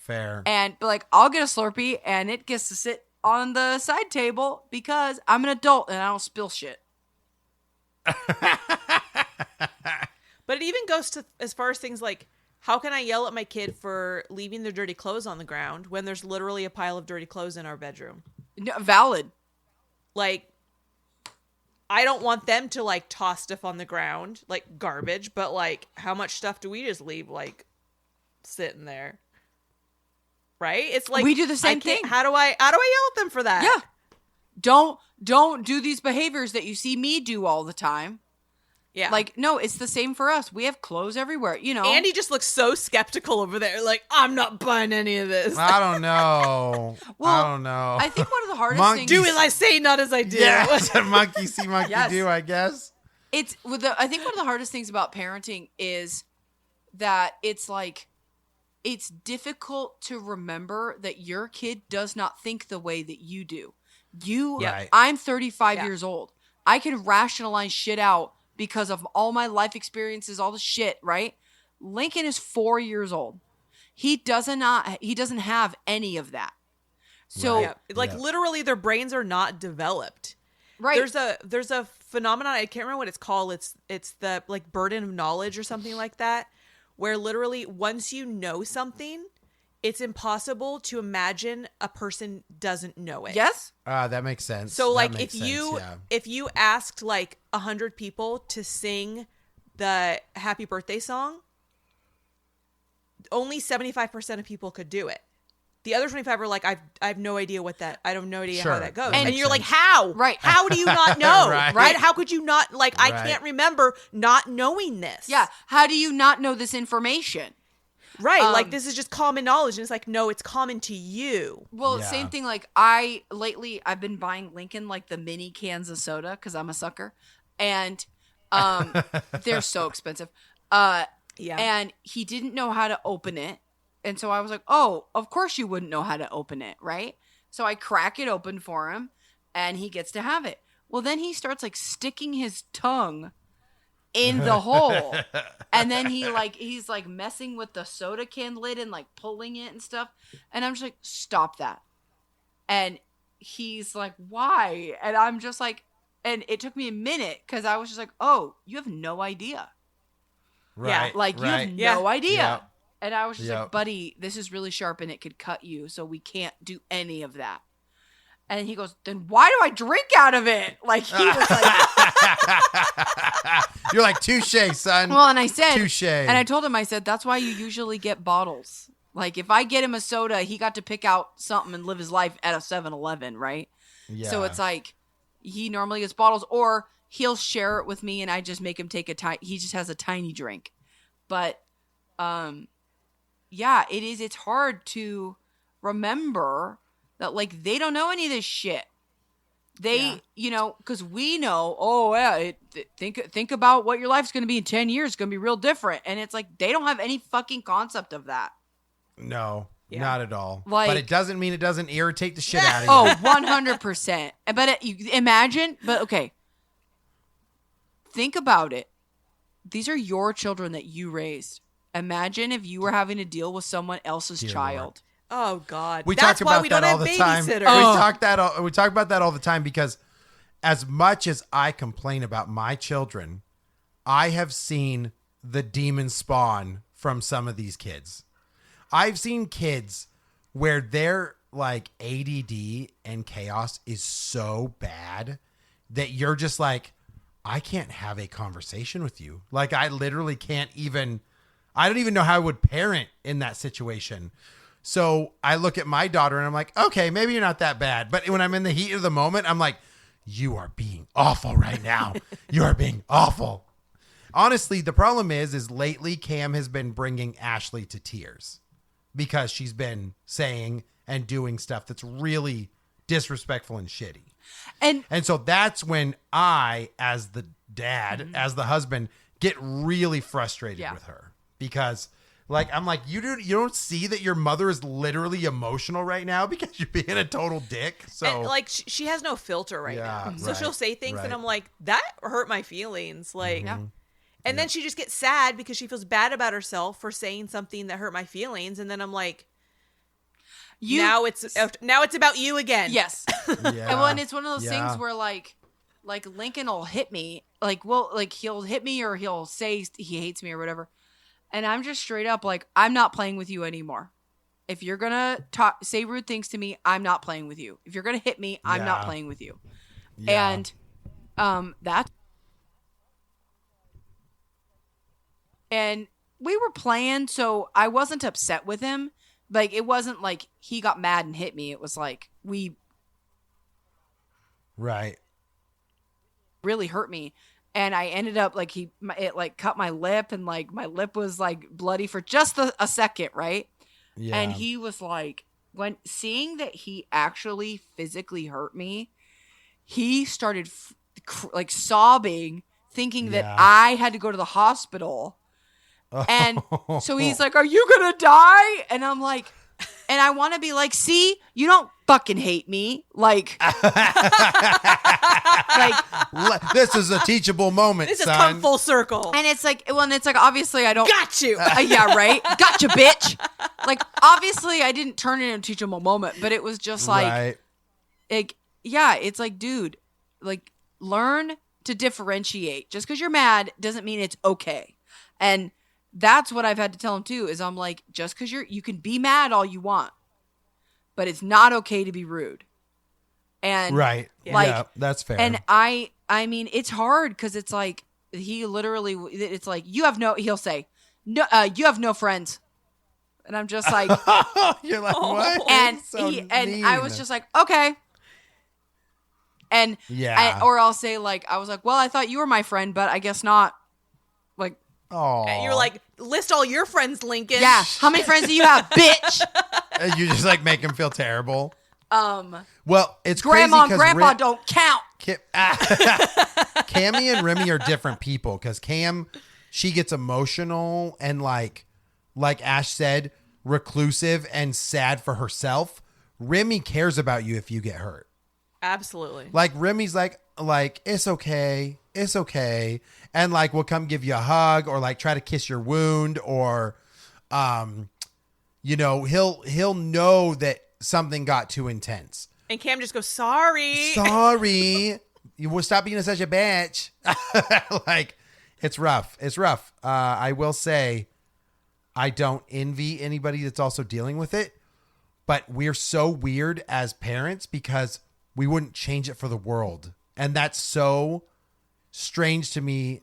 Fair. And but like I'll get a Slurpee and it gets to sit on the side table because I'm an adult and I don't spill shit. But it even goes to as far as things like, how can I yell at my kid for leaving their dirty clothes on the ground when there's literally a pile of dirty clothes in our bedroom? No, valid. Like, I don't want them to like toss stuff on the ground like garbage, but like, how much stuff do we just leave like sitting there? Right? It's like We do the same I can't- thing. How do I yell at them for that? Yeah. Don't do these behaviors that you see me do all the time. Yeah. Like, no, it's the same for us. We have clothes everywhere, Andy just looks so skeptical over there. Like, I'm not buying any of this. I don't know. Well, I don't know. I think one of the hardest Monkey things Do as I say, not as I do. yeah, monkey see, monkey Yes. do, I guess. I think one of the hardest things about parenting is that it's like it's difficult to remember that your kid does not think the way that you do. Right. I'm 35 Yeah. years old. I can rationalize shit out because of all my life experiences, all the shit, right? Lincoln is 4 years old. He doesn't have any of that. So, Yeah. Like, Yeah. literally, their brains are not developed. right. There's a phenomenon, I can't remember what it's called. It's the like burden of knowledge or something like that, where literally once you know something, it's impossible to imagine a person doesn't know it. Yes? That makes sense. So That like makes if sense, you yeah. if you asked like 100 people to sing the happy birthday song, only 75% of people could do it. The other 25 are like, I have no idea I have no idea Sure. how that goes. That And makes you're like, sense. how? Right. How do you not know? Right. right. How could you not, like, I Right. can't remember not knowing this. Yeah. How do you not know this information? Right. Like, this is just common knowledge. And it's like, no, it's common to you. Well, Yeah. same thing. Like lately I've been buying Lincoln like the mini cans of soda because I'm a sucker, and they're so expensive. Yeah. And he didn't know how to open it, and so I was like, "Oh, of course you wouldn't know how to open it, right?" So I crack it open for him, and he gets to have it. Well, then he starts like sticking his tongue in the hole, and then he's like messing with the soda can lid and like pulling it and stuff, and I'm just like, stop that. And he's like, why? And I'm just like, and it took me a minute because I was just like, oh, you have no idea, Right. like you right. have no idea. Yep. And I was just Yep. like, buddy, this is really sharp and it could cut you, so we can't do any of that. And he goes, then why do I drink out of it? Like, he was like, You're like, touche, son. well, and I said, Touche. and I told him, I said, that's why you usually get bottles. Like, if I get him a soda, he got to pick out something and live his life at a 7-Eleven, right? Yeah. So it's like, he normally gets bottles, or he'll share it with me and I just make him take he just has a tiny drink. But, yeah, it's hard to remember that, like, they don't know any of this shit. They, because we know, oh, yeah, think about what your life's going to be in 10 years. It's going to be real different. And it's like, they don't have any fucking concept of that. No, Yeah. not at all. Like- but it doesn't mean it doesn't irritate the shit out of you. Oh, 100%. But you imagine, but okay. Think about it. These are your children that you raised. Imagine if you were having to deal with someone else's Dear child. Oh, God. We That's talk why about we that don't all have the time. babysitters. Oh. We talk about that all the time because as much as I complain about my children, I have seen the demon spawn from some of these kids. I've seen kids where their like ADD and chaos is so bad that you're just like, I can't have a conversation with you. Like, I literally can't even, I don't even know how I would parent in that situation. So I look at my daughter and I'm like, okay, maybe you're not that bad. But when I'm in the heat of the moment, I'm like, you are being awful right now. You are being awful. Honestly, the problem is lately Cam has been bringing Ashley to tears because she's been saying and doing stuff that's really disrespectful and shitty. And so that's when I, as the dad, as the husband, get really frustrated with her because, like, I'm like, you don't see that your mother is literally emotional right now because you're being a total dick. So And, like, she has no filter right Yeah, now. So right, she'll say things right. and I'm like, that hurt my feelings. Like, Yeah. and then she just gets sad because she feels bad about herself for saying something that hurt my feelings. And then I'm like, now it's about you again. Yes. yeah. And when it's one of those Yeah. things where like Lincoln will hit me, like he'll hit me or he'll say he hates me or whatever. And I'm just straight up like, I'm not playing with you anymore. If you're going to say rude things to me, I'm not playing with you. If you're going to hit me, I'm not Yeah. playing with you. Yeah. And we were playing, so I wasn't upset with him. Like, it wasn't like he got mad and hit me. It was like, right. really hurt me. And I ended up like, it like cut my lip, and like my lip was like bloody for just a second. Right. Yeah. And he was like, when seeing that he actually physically hurt me, he started like sobbing, thinking that Yeah. I had to go to the hospital. And so he's like, are you going to die? And I'm like, and I want to be like, see, you don't fucking hate me. Like, This is a teachable moment, This has son. come full circle. and it's like, obviously I don't. Got you. Yeah, right. Gotcha, bitch. Like, obviously I didn't turn it into a teachable moment, but it was just like, right. yeah, it's like, dude, like, learn to differentiate. Just because you're mad doesn't mean it's okay. And that's what I've had to tell him too, is I'm like, just because you can be mad all you want, but it's not okay to be rude. And Right. like, yeah, that's fair. and I mean, it's hard because it's like, he literally, it's like, he'll say, no, you have no friends. And I'm just like, You're like, what? and So I was mean. just like, okay. And Yeah. or I'll say like, I was like, well, I thought you were my friend, but I guess not. Like, Oh, And you're like, list all your friends, Lincoln. Yeah. How many friends do you have, bitch? you just like make him feel terrible. Um, Well, it's Grandma and crazy Grandpa don't count. Cammy and Remy are different people because Cam, she gets emotional and like Ash said, reclusive and sad for herself. Remy cares about you if you get hurt. Absolutely. Like Remy's like it's okay, and like will come give you a hug or like try to kiss your wound or, he'll know that something got too intense. And Cam just goes, sorry. Sorry, you will stop being such a bitch. Like it's rough. I will say, I don't envy anybody that's also dealing with it, but we're so weird as parents because we wouldn't change it for the world. And that's so strange to me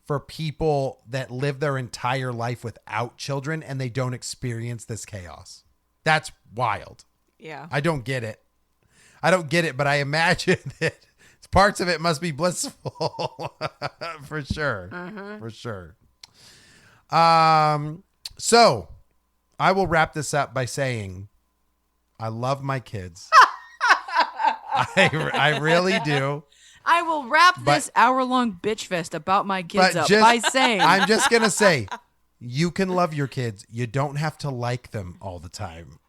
for people that live their entire life without children and they don't experience this chaos. That's wild. Yeah. I don't get it, but I imagine that parts of it must be blissful. For sure. For sure. So I will wrap this up by saying I love my kids. I really do. I will wrap this hour-long bitch fest about my kids up by saying, I'm just going to say, you can love your kids. You don't have to like them all the time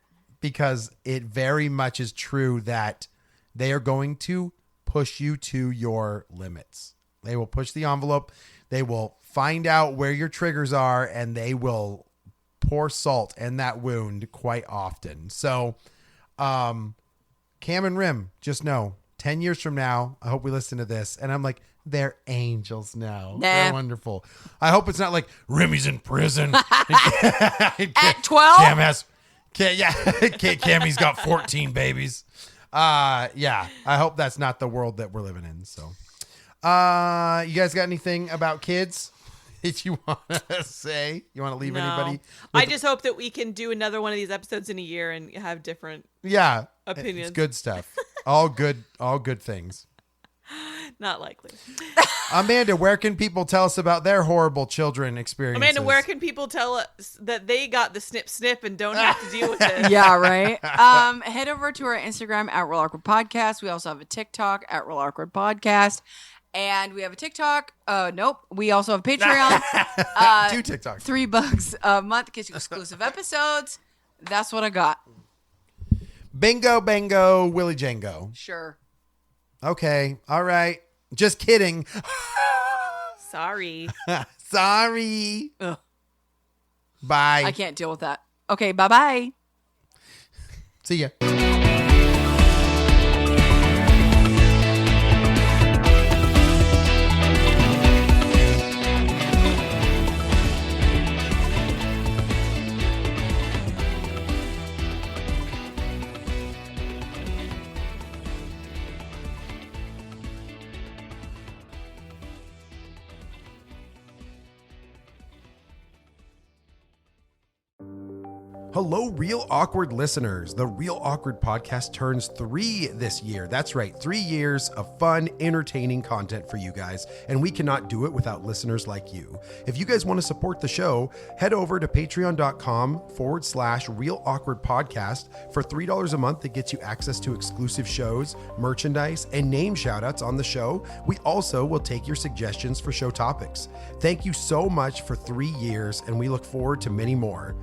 because it very much is true that they are going to push you to your limits. They will push the envelope. They will find out where your triggers are and they will pour salt in that wound quite often. So, Cam and Rim, just know 10 years from now, I hope we listen to this and I'm like, they're angels now. They're wonderful. I hope it's not like Remy's in prison. at 12? Cammy's got 14 babies. I hope that's not the world that we're living in. So, you guys got anything about kids that you want to say? You want to leave anybody? I just hope that we can do another one of these episodes in a year and have different opinions. It's good stuff. All good things. Not likely. Amanda, where can people tell us about their horrible children experiences? Amanda, where can people tell us that they got the snip and don't have to deal with it? Yeah, right. Head over to our Instagram at Real Awkward Podcast. We also have a TikTok at Real Awkward Podcast. And we have a TikTok. Nope. We also have Patreon. 2 TikToks. $3 a month gets you exclusive episodes. That's what I got. Bingo, bango, Willy Jango. Sure. Okay. All right. Just kidding. Sorry. Sorry. Ugh. Bye. I can't deal with that. Okay. Bye-bye. See ya. Hello, Real Awkward listeners. The Real Awkward podcast turns 3 this year. That's right, 3 years of fun, entertaining content for you guys, and we cannot do it without listeners like you. If you guys want to support the show, head over to patreon.com/Real Awkward Podcast. For $3 a month, that gets you access to exclusive shows, merchandise, and name shoutouts on the show. We also will take your suggestions for show topics. Thank you so much for 3 years, and we look forward to many more.